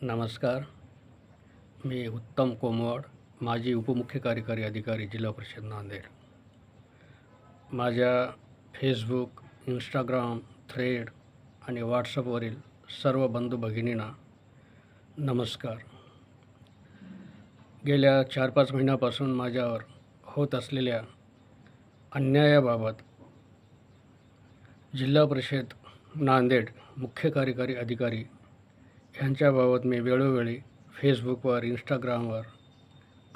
नमस्कार. मी उत्तम कोमवाड, माजी उपमुख्य कार्यकारी अधिकारी, जिल्हा परिषद नांदेड. माझ्या फेसबुक, इंस्टाग्राम, थ्रेड आणि व्हॉट्सअपवरील सर्व बंधू भगिनींना नमस्कार. गेल्या 4-5 महिन्यापासून माझ्यावर होत असलेल्या अन्यायाबाबत जिल्हा परिषद नांदेड मुख्य कार्यकारी अधिकारी यांच्याबाबत मी वेळोवेळी फेसबुकवर, इंस्टाग्रामवर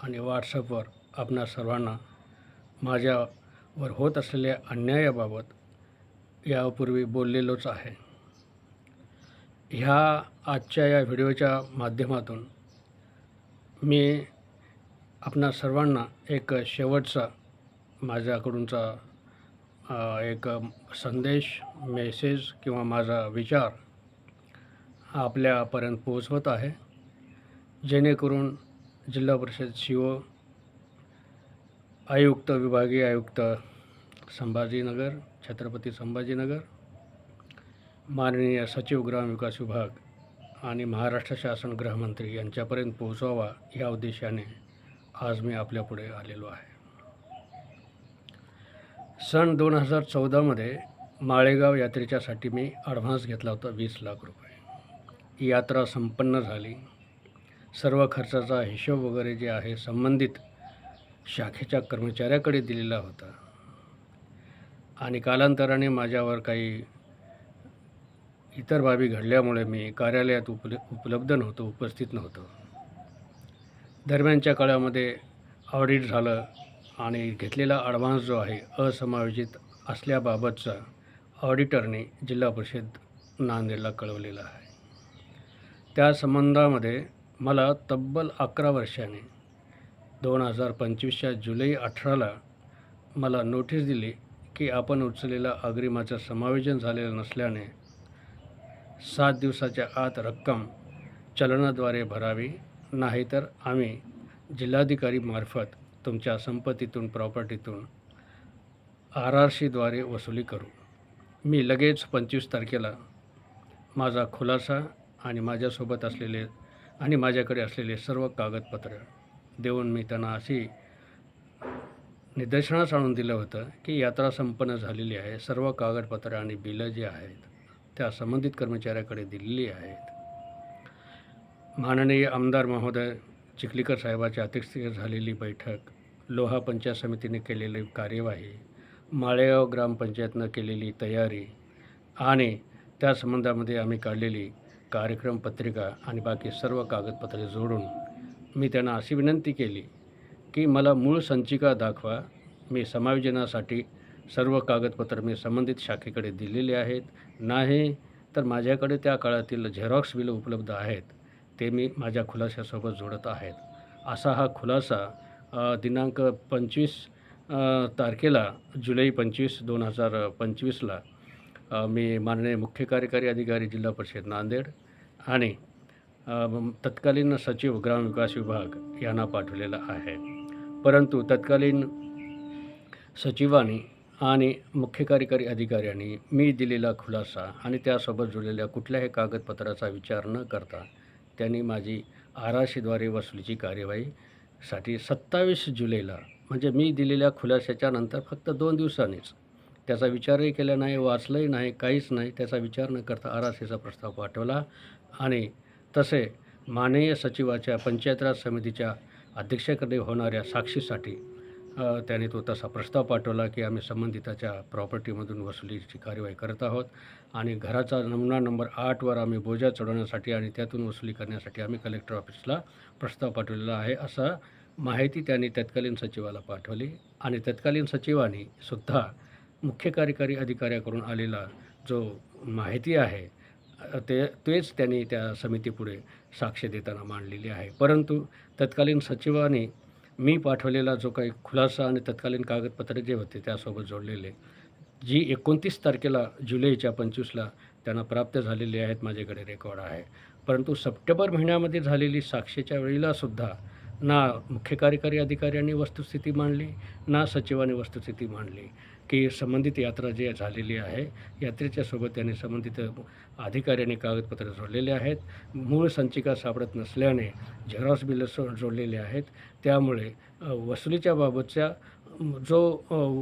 आणि व्हॉट्सअपवर आपणा सर्वांना माझ्यावर होत असलेल्या अन्यायाबाबत यापूर्वी बोललेलोच आहे. ह्या आजच्या या व्हिडिओच्या माध्यमातून मी आपणा सर्वांना एक शेवटचा माझ्याकडूनचा एक संदेश, मेसेज किंवा माझा विचार आपल्यापर्यंत पोहोचवत आहे, जेणेकरून जिल्हा परिषद CO, आयुक्त, विभागीय आयुक्त संभाजीनगर, छत्रपती संभाजीनगर, माननीय सचिव ग्रामविकास विभाग आणि महाराष्ट्र शासन गृहमंत्री यांच्यापर्यंत पोहोचवावा या उद्देशाने आज मी आपल्यापुढे आलेलो आहे. सन 2014मध्ये माळेगाव यात्रेच्यासाठी मी ॲडव्हान्स घेतला होता 20 लाख रुपये. ही यात्रा संपन्न झाली. सर्व खर्चाचा हिशोब वगैरे जे आहे संबंधित शाखेच्या कर्मचाऱ्याकडे दिलेला होता आणि कालांतराने माझ्यावर काही इतर बाबी घडल्यामुळे मी कार्यालयात उपलब्ध नव्हतो, उपस्थित नव्हतो. दरम्यानच्या काळामध्ये ऑडिट झालं आणि घेतलेला ॲडव्हान्स जो आहे असमायोजित असल्याबाबतचा ऑडिटरने जिल्हा परिषद नांदेडला कळवलेला आहे. त्या संबंधामध्ये मला तब्बल 11 वर्षाने 2025च्या जुलै 18ला मला नोटीस दिली की आपण उचललेला अग्रिमाचं समायोजन झालेलं नसल्याने 7 दिवसाच्या आत रक्कम चलनाद्वारे भरावी, नाहीतर आम्ही जिल्हाधिकारीमार्फत तुमच्या संपत्तीतून, प्रॉपर्टीतून RRCद्वारे वसुली करू. मी लगेच 25 तारखेला माझा खुलासा आणि माझ्यासोबत असलेले आणि माझ्याकडे असलेले सर्व कागदपत्र देऊन मी त्यांना अशी निदर्शनास आणून दिलं होतं की यात्रा संपन्न झालेली आहे. सर्व कागदपत्र आणि बिलं जी आहेत त्या संबंधित कर्मचाऱ्याकडे दिलेली आहेत. माननीय आमदार महोदय चिखलीकर साहेबाच्या अध्यक्षतेखाली झालेली बैठक, लोहा पंचायत समितीने केलेली कार्यवाही, माळेगाव ग्रामपंचायतनं केलेली तयारी आणि त्या संबंधामध्ये आम्ही काढलेली कार्यक्रम पत्रिका आणि बाकी सर्व कागदपत्रे जोडून मी त्यांना अशी विनंती केली की मला मूळ संचिका दाखवा. मी समायोजनासाठी सर्व कागदपत्र मी संबंधित शाखेकडे दिलेले आहेत. नाही तर माझ्याकडे त्या काळातील झेरॉक्स बिलं उपलब्ध आहेत, ते मी माझ्या खुलाशासोबत जोडत आहेत. असा हा खुलासा दिनांक 25 तारखेला जुलै 25, 2025ला मी माननीय मुख्य कार्यकारी अधिकारी जिल्हा परिषद नांदेड आणि तत्कालीन सचिव ग्रामविकास विभाग यांना पाठवलेला आहे. परंतु तत्कालीन सचिवांनी आणि मुख्य कार्यकारी अधिकाऱ्यांनी मी दिलेला खुलासा आणि त्यासोबत जोडलेल्या कुठल्याही कागदपत्राचा विचार न करता त्यांनी माझी RRCद्वारे वसुलीची कार्यवाहीसाठी 27 जुलैला, म्हणजे मी दिलेल्या खुलाशाच्या नंतर फक्त 2 दिवसांनीच, त्याचा विचारही केला नाही, वाचलंही नाही, काहीच नाही, त्याचा विचार न करता RRCचा प्रस्ताव पाठवला आणि तसे माननीय सचिवाच्या पंचायत राज समितीच्या अध्यक्षाकडे होणाऱ्या साक्षीसाठी त्याने तो तसा प्रस्ताव पाठवला की आम्ही संबंधिताच्या प्रॉपर्टीमधून वसुलीची कार्यवाही करत आहोत आणि घराचा नमुना नंबर 8वर आम्ही बोजा चढवण्यासाठी आणि त्यातून वसुली करण्यासाठी आम्ही कलेक्टर ऑफिसला प्रस्ताव पाठवलेला आहे, असा माहिती त्यांनी तत्कालीन सचिवाला पाठवली. आणि तत्कालीन सचिवांनी सुद्धा मुख्य कार्यकारी अधिकाऱ्याकडून आलेला जो माहिती आहे तेच त्यांनी त्या समितीपुढे साक्ष देताना मांडलेली आहे. परंतु तत्कालीन सचिवांनी मी पाठवलेला जो काही खुलासा आणि तत्कालीन कागदपत्रे जे होते त्यासोबत जोडलेले, जी 29 तारखेला जुलैच्या 25ला त्यांना प्राप्त झालेली आहेत, माझ्याकडे रेकॉर्ड आहे. परंतु सप्टेंबर महिन्यामध्ये झालेली साक्षीच्या वेळेलासुद्धा ना मुख्य कार्यकारी अधिकाऱ्यांनी वस्तुस्थिती मांडली, ना सचिवांनी वस्तुस्थिती मांडली. की संबंधित यात्रा जी झालेली आहे, यात्रेच्या सोबत त्यांनी संबंधित अधिकाऱ्यांनी कागदपत्र जोडलेले आहेत. मूळ संचिका सापडत नसल्याने झेरॉक्स बिलं जोडलेले आहेत. त्यामुळे वसुलीच्या बाबतच्या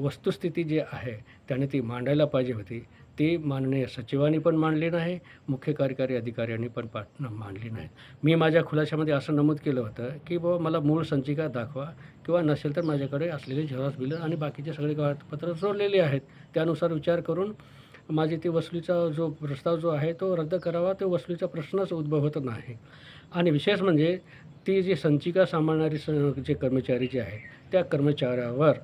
वस्तुस्थिती जी आहे त्याने ती मांडायला पाहिजे होती. ती माननीय सचिवांनी पण मांडली नाही, मुख्य कार्यकारी अधिकाऱ्यांनी पण मांडली नाही. मी माझ्या खुलाशामध्ये असं नमूद केलं होतं की बाबा मला मूळ संचिका दाखवा किंवा नसेल तर माझ्याकडे असलेले झेरॉक्स बिलं आणि बाकीचे सगळे कागदपत्र जोडलेली आहेत. त्यानुसार विचार करून माझी ती वसुलीचा प्रस्ताव आहे तो रद्द करावा. तो वसुलीचा प्रश्नच उद्भवत नाही. आणि विशेष म्हणजे ती जी संचिका सांभाळणारी जे कर्मचारी जे आहे त्या कर्मचाऱ्यावर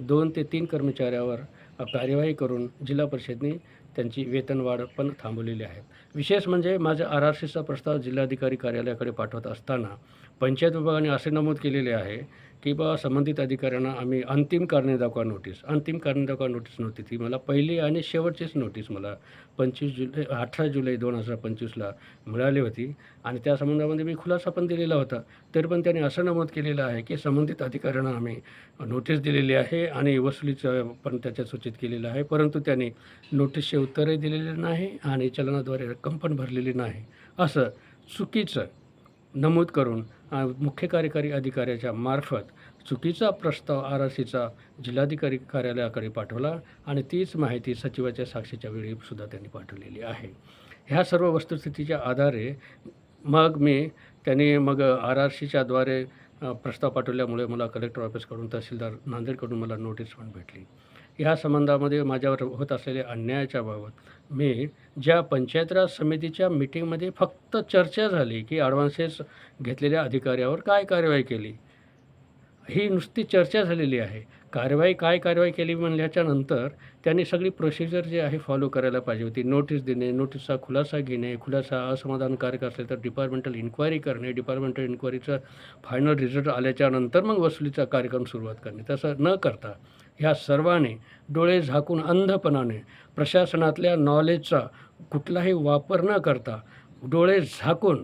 2 ते 3 कर्मचाऱ्यावर कार्यवाही करून जिल्हा परिषदेने त्यांची वेतनवाढ पण थांबवलेली आहे. विशेष म्हणजे माझ्या RRCचा प्रस्ताव जिल्हाधिकारी कार्यालयाकडे पाठवत असताना पंचायत विभागाने असे नमूद केलेले आहे की संबंधित अधिकाऱ्यांना आम्ही अंतिम कारणे दाखवा नोटीस. अंतिम कारणे दाखवा नोटीस नव्हती ती. मला पहिली आणि शेवटचीच नोटीस मला 18 जुलै 2025ला मिळाली होती आणि त्या संबंधामध्ये मी खुलासा पण दिलेला होता. तरी पण त्यांनी असं नमूद केलेलं आहे की संबंधित अधिकाऱ्यांना आम्ही नोटीस दिलेली आहे आणि वसुलीचं पण त्याच्यात सूचित केलेलं आहे. परंतु त्यांनी नोटीसचे उत्तरही दिलेले नाही आणि चलनाद्वारे रक्कम पण भरलेली नाही, असं चुकीचं नमूद करून मुख्य कार्यकारी अधिकाऱ्याच्या मार्फत चुकीचा प्रस्ताव RRCचा जिल्हाधिकारी कार्यालयाकडे पाठवला आणि तीच माहिती सचिवाच्या साक्षीच्या वेळी सुद्धा त्यांनी पाठवलेली आहे. ह्या सर्व वस्तुस्थितीच्या आधारे त्यांनी RRCच्या द्वारे प्रस्ताव पाठवल्यामुळे मला कलेक्टर ऑफिसकडून तहसीलदार नांदेडकडून मला नोटीस पण भेटली. ह्या संबंधामध्ये माझ्यावर होत असलेल्या अन्यायाच्या बाबत मी ज्या पंचायत राज समितीच्या मीटिंगमध्ये फक्त चर्चा झाली की ॲडव्हान्सेस घेतलेल्या अधिकाऱ्यावर काय कारवाई केली, ही नुसती चर्चा झालेली आहे. काय कारवाई केली म्हणल्याच्यानंतर त्यांनी सगळी प्रोसिजर जी आहे फॉलो करायला पाहिजे होती. नोटीस देणे, नोटीसचा खुलासा घेणे, खुलासा असमाधानकारक असेल तर डिपार्टमेंटल इन्क्वायरी करणे, डिपार्टमेंटल इन्क्वायरीचा फायनल रिझल्ट आल्याच्यानंतर मग वसुलीचा कार्यक्रम सुरुवात करणे. तसं न करता ह्या सर्वांनी डोळे झाकून अंधपणाने प्रशासनातल्या नॉलेजचा कुठलाही वापर न करता डोळे झाकून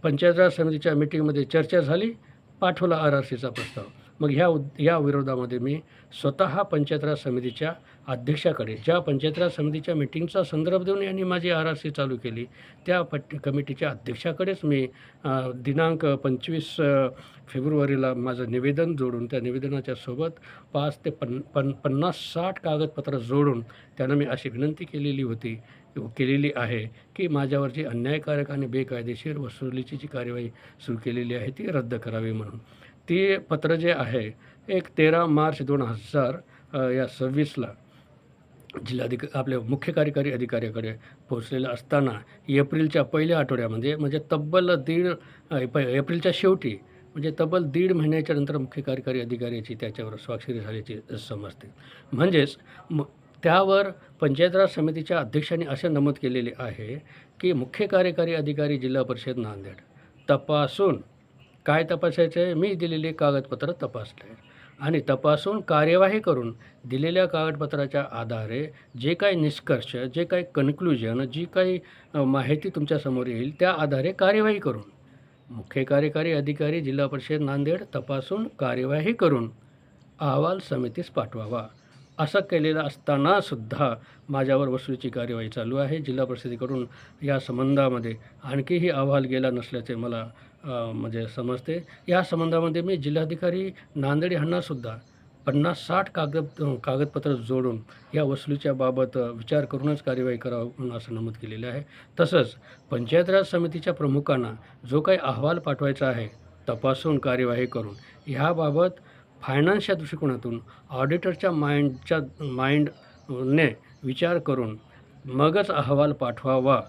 पंचायत राज समितीच्या मीटिंगमध्ये चर्चा झाली, पाठवला RRCचा प्रस्ताव. मग या विरोधामध्ये मी स्वतः पंचायत राज समितीच्या अध्यक्षाकडे, ज्या पंचायत राज समितीच्या मीटिंगचा संदर्भ देऊन यांनी माझी RRC चालू केली, त्या कमिटीच्या अध्यक्षाकडेच मी दिनांक 25 फेब्रुवारीला माझं निवेदन जोडून त्या निवेदनाच्या सोबत 5 ते 50-60 कागदपत्र जोडून त्यांना मी अशी विनंती केलेली आहे की माझ्यावर जी अन्यायकारक आणि बेकायदेशीर वसुलीची जी कार्यवाही सुरू केलेली आहे ती रद्द करावी म्हणून. ती पत्र जे आहे 13 मार्च 2026ला आपल्या मुख्य कार्यकारी अधिकाऱ्याकडे पोहोचलेलं असताना एप्रिलच्या पहिल्या आठवड्यामध्ये म्हणजे तब्बल एप्रिलच्या शेवटी म्हणजे तब्बल 1.5 महिन्याच्या नंतर मुख्य कार्यकारी अधिकाऱ्याची त्याच्यावर स्वाक्षरी झाल्याची समजते. म्हणजेच त्यावर पंचायत राज समितीच्या अध्यक्षांनी असे नमूद केलेले आहे की मुख्य कार्यकारी अधिकारी जिल्हा परिषद नांदेड तपासून काय तपासायचं आहे, मी दिलेले कागदपत्र तपासले आणि तपासून कार्यवाही करून दिलेल्या कागदपत्राच्या आधारे जे काही निष्कर्ष, जे काही कन्क्लुजन, जी काही माहिती तुमच्यासमोर येईल त्या आधारे कार्यवाही करून मुख्य कार्यकारी अधिकारी जिल्हा परिषद नांदेड तपासून कार्यवाही करून अहवाल समितीस पाठवावा असं केलेलं असतानासुद्धा माझ्यावर वसुलीची कार्यवाही चालू आहे. जिल्हा परिषदेकडून या संबंधामध्ये आणखीही अहवाल गेला नसल्याचे मला समजते. या संबंधामध्ये मी जिल्हाधिकारी नांदेड यांनासुद्धा 50-60 कागदपत्र जोडून या वसुलीच्या बाबत विचार करूनच कार्यवाही करावं म्हणून असं नमूद केलेलं आहे. तसंच पंचायत राज समितीच्या प्रमुखांना जो काही अहवाल पाठवायचा आहे तपासून कार्यवाही करून ह्याबाबत फायनान्सच्या दृष्टिकोनातून ऑडिटरच्या माइंडने विचार करून मगच अहवाल पाठवावा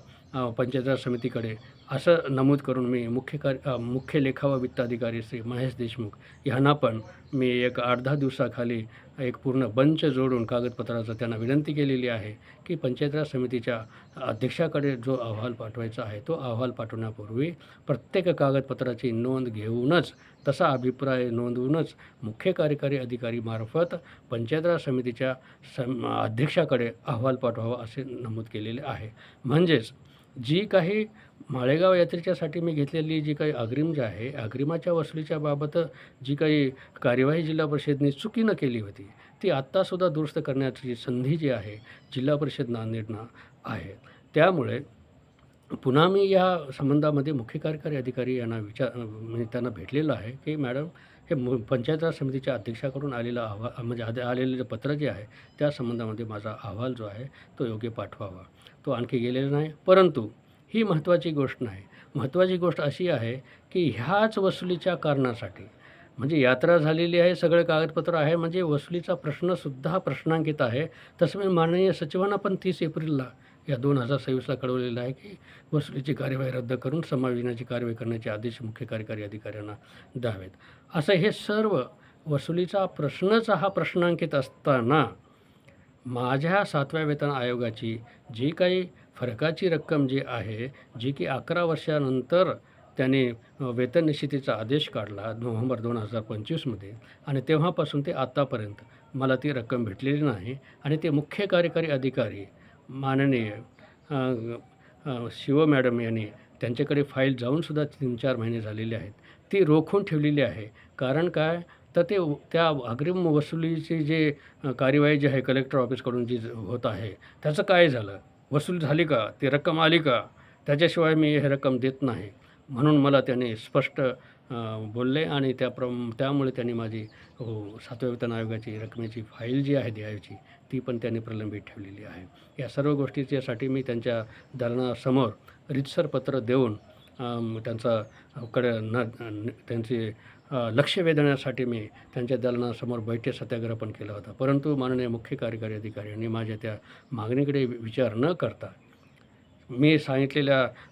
पंचायत राज समितीकडे असं नमूद करून मी मुख्य लेखा व वित्त अधिकारी श्री महेश देशमुख यांना पण मी एक 8-10 दिवसाखाली एक पूर्ण बंच जोडून कागदपत्राचं त्यांना विनंती केलेली आहे की पंचायत राज समितीच्या अध्यक्षाकडे जो अहवाल पाठवायचा आहे तो अहवाल पाठवण्यापूर्वी प्रत्येक कागदपत्राची नोंद घेऊनच, तसा अभिप्राय नोंदवूनच मुख्य कार्यकारी अधिकारीमार्फत पंचायत राज समितीच्या अध्यक्षाकडे अहवाल पाठवावा असे नमूद केलेले आहे. म्हणजेच जी काही माळेगाव यात्रेच्यासाठी मी घेतलेली जी काही अग्रिम जी आहे, अग्रिमाच्या वसुलीच्या बाबत जी काही कार्यवाही जिल्हा परिषदेने चुकीनं केली होती ती आत्तासुद्धा दुरुस्त करण्याची संधी जी आहे जिल्हा परिषद नांदेडनं आहे. त्यामुळे पुन्हा मी या संबंधामध्ये मुख्य कार्यकारी अधिकारी यांना मी त्यांना भेटलेलं आहे, की मॅडम हे पंचायत राज समितीच्या अध्यक्षाकडून आलेलं म्हणजे आलेलं जे पत्र जे आहे त्या संबंधामध्ये माझा अहवाल जो आहे तो योग्य पाठवावा. तो आणखी गेलेला नाही. परंतु ही महत्त्वाची गोष्ट नाही. महत्त्वाची गोष्ट अशी आहे, की ह्याच वसुलीच्या कारणासाठी म्हणजे यात्रा झालेली आहे, सगळे कागदपत्र आहे, म्हणजे वसुलीचा प्रश्नसुद्धा प्रश्नांकित आहे. तसं मी माननीय सचिवांना पण 30 एप्रिलला या 2026ला कळवलेलं आहे, की वसुलीची कार्यवाही रद्द करून समायोजनाची कार्यवाही करण्याचे आदेश मुख्य कार्यकारी अधिकाऱ्यांना द्यावेत. असं हे सर्व वसुलीचा प्रश्नच हा प्रश्नांकित असताना माझ्या 7व्या वेतन आयोगाची जी काही फरकाची रक्कम जी आहे, जी की 11 वर्षानंतर त्याने वेतन निश्चितीचा आदेश काढला नोव्हेंबर 2025मध्ये आणि तेव्हापासून ते आत्तापर्यंत मला ती रक्कम भेटलेली नाही आणि ते मुख्य कार्यकारी अधिकारी माननीय शिव मॅडम यांनी त्यांच्याकडे फाईल जाऊनसुद्धा 3-4 महिने झालेले आहेत. ती रोखून ठेवलेली आहे. कारण काय तर ते त्या अग्रिम वसुलीची जे कार्यवाही जी आहे कलेक्टर ऑफिसकडून जी होत आहे त्याचं काय झालं? वसूल झाली का? ती रक्कम आली का? त्याच्याशिवाय मी हे रक्कम देत नाही. म्हणून मला त्याने स्पष्ट बोलले आणि त्यामुळे त्यांनी माझी 7व्या वेतन आयोगाची रकमेची फाईल जी आहे द्यायची ती पण त्यांनी प्रलंबित ठेवलेली आहे. या सर्व गोष्टीच्यासाठी मी त्यांच्या दालनासमोर रीतसर पत्र देऊन त्यांचे लक्ष वेधण्यासाठी मी त्यांच्या दालनासमोर बैठे सत्याग्रह पण केला होता. परंतु माननीय मुख्य कार्यकारी अधिकारी यांनी माझ्या त्या मागणीकडे विचार न करता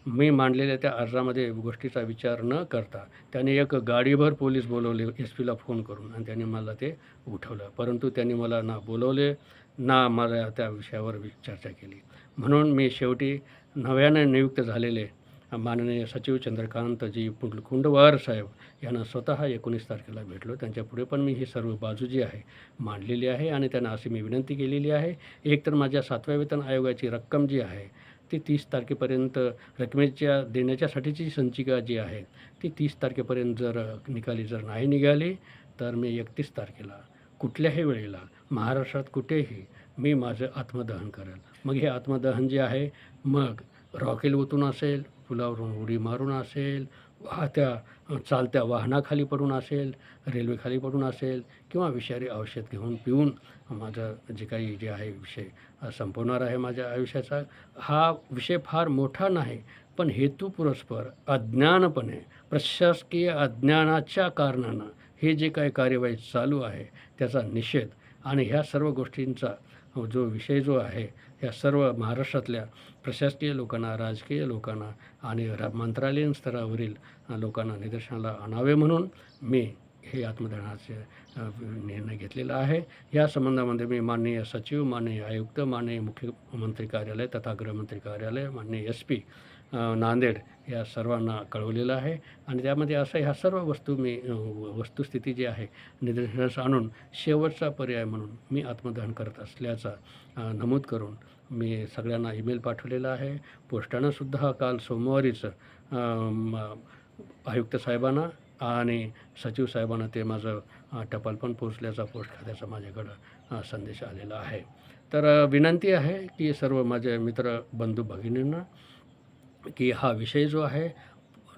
मी मांडलेल्या त्या अर्जामध्ये गोष्टीचा विचार न करता त्यांनी एक गाडीभर पोलीस बोलवले SP ला फोन करून आणि त्यांनी मला ते उठवलं. परंतु त्यांनी मला ना बोलवले ना मला त्या विषयावर चर्चा केली. म्हणून मी शेवटी नव्याने नियुक्त झालेले माननीय सचिव चंद्रकांतजी कुंडवार साहेब यांना स्वतः 19 तारखेला भेटलो. त्यांच्यापुढे पण मी ही सर्व बाजू जी आहे मांडलेली आहे आणि त्यांना अशी मी विनंती केलेली आहे. एकतर माझ्या 7व्या वेतन आयोगाची रक्कम जी आहे ती 30 तारखेपर्यंत रकमेच्या देण्याच्यासाठीची संचिका जी आहे ती 30 तारखेपर्यंत जर नाही निघाली तर मी 31 तारखेला कुठल्याही वेळेला महाराष्ट्रात कुठेही मी माझं आत्मदहन करेल. मग हे आत्मदहन जे आहे मग रॉकेल ओतून असेल, पुलावरून उडी मारून असेल, चालत्या वाहनाखाली पडून असेल, रेल्वेखाली पडून असेल किंवा विषारी औषध घेऊन पिऊन माझं जे आहे विषय संपवणार आहे माझ्या आयुष्याचा. हा विषय फार मोठा नाही, पण हेतुपुरस्पर अज्ञानपणे प्रशासकीय अज्ञानाच्या कारणानं हे जे काही कार्यवाही चालू आहे त्याचा निषेध आणि ह्या सर्व गोष्टींचा विषय जो आहे ह्या सर्व महाराष्ट्रातल्या प्रशासकीय लोकांना, राजकीय लोकांना आणि मंत्रालयीन स्तरावरील लोकांना निदर्शनाला आणावे म्हणून मी हे आत्मदहनाचे निर्णय घेतलेला आहे. या संबंधामध्ये मी माननीय सचिव, माननीय आयुक्त, माननीय मुख्यमंत्री कार्यालय तथा गृहमंत्री कार्यालय, माननीय SP नांदेड या सर्वांना कळवलेलं आहे आणि त्यामध्ये असं ह्या सर्व वस्तुस्थिती जी आहे निदर्शनास आणून शेवटचा पर्याय म्हणून मी आत्मदहन करत असल्याचा नमूद करून मी सगळ्यांना ईमेल पाठवलेला आहे. पोस्टानंसुद्धा काल सोमवारीच आयुक्त साहेबांना आणि सचिव साहेबांना ते माझं टपाल पण पोचल्याचा पोस्ट खात्याचा माझ्याकडं संदेश आलेला आहे. तर विनंती आहे की सर्व माझे मित्र बंधू भगिनींना की हा विषय जो आहे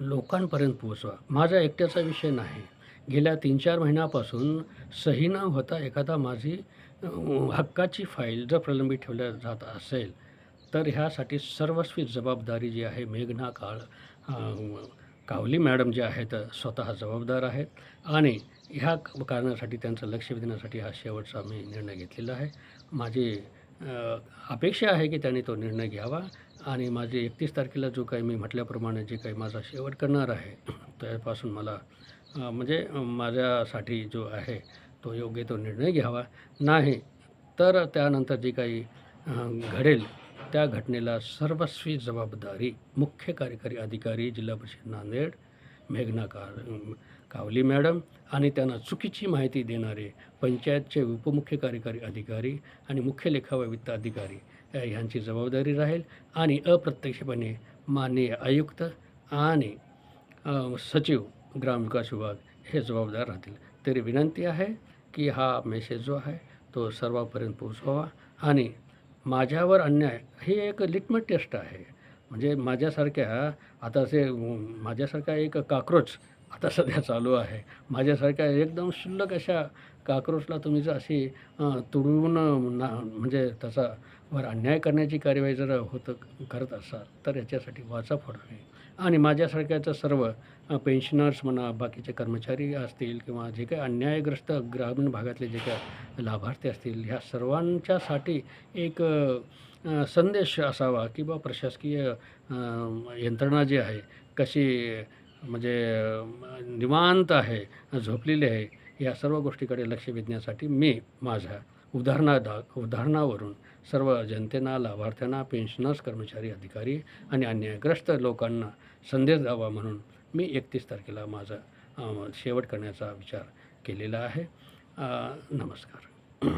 लोकांपर्यंत पोचवा. माझा एकट्याचा विषय नाही. गेल्या 3-4 महिन्यापासून सही न होता एखादा माझी हक्काची फाईल जर प्रलंबित ठेवल्या जात असेल तर ह्यासाठी सर्वस्वी जबाबदारी जी आहे मेघना कावली मॅडम जे आहेत स्वतः जबाबदार आहेत आणि ह्या कारणासाठी त्यांचं लक्ष वेधण्यासाठी हा शेवटचा मी निर्णय घेतलेला आहे. माझी अपेक्षा आहे की त्यांनी तो निर्णय घ्यावा आणि माझे 31 तारखेला जो काही मी म्हटल्याप्रमाणे जे काही माझा शेवट करणार आहे त्यापासून मला म्हणजे माझ्यासाठी जो आहे तो योग्य तो निर्णय घ्यावा. नाही तर त्यानंतर जे काही घडेल त्या घटनेला सर्वस्वी जबाबदारी मुख्य कार्यकारी अधिकारी जिल्हा परिषद नांदेड मेघना कावली मॅडम आणि त्यांना चुकीची माहिती देणारे पंचायतचे उपमुख्य कार्यकारी अधिकारी आणि मुख्य लेखा व वित्त अधिकारी ह्यांची जबाबदारी राहील आणि अप्रत्यक्षपणे माननीय आयुक्त आणि सचिव ग्रामविकास विभाग हे जबाबदार राहतील. तरी विनंती आहे की हा मेसेज जो आहे तो सर्वांपर्यंत पोहोचवावा आणि माझ्यावर अन्याय ही एक लिटमस टेस्ट आहे. म्हणजे माझ्यासारखा एक काक्रोच आता सध्या चालू आहे. माझ्यासारख्या एकदम क्षुल्लक अशा काक्रोचला तुम्ही जर अशी तुडवून म्हणजे त्याच्यावर अन्याय करण्याची कार्यवाही जर करत असाल तर याच्यासाठी वाचा फोडावी आणि माझ्यासारख्याचं सर्व पेन्शनर्स म्हणा, बाकीचे कर्मचारी असतील किंवा जे काही अन्यायग्रस्त ग्रामीण भागातले जे काही लाभार्थी असतील, ह्या सर्वांच्यासाठी एक संदेश असावा की बा प्रशासकीय यंत्रणा जी आहे कशी म्हणजे निवांत आहे, झोपलेली आहे. या सर्व गोष्टीकडे लक्ष वेधण्यासाठी मी माझ्या उदाहरणावरून सर्व जनतेला, लाभार्थ्यांना, पेन्शनर्स, कर्मचारी, अधिकारी आणि अन्यायग्रस्त लोकांना संदेश द्यावा म्हणून मी 31 तारखेला माझा शेवट करण्याचा विचार केलेला आहे. नमस्कार.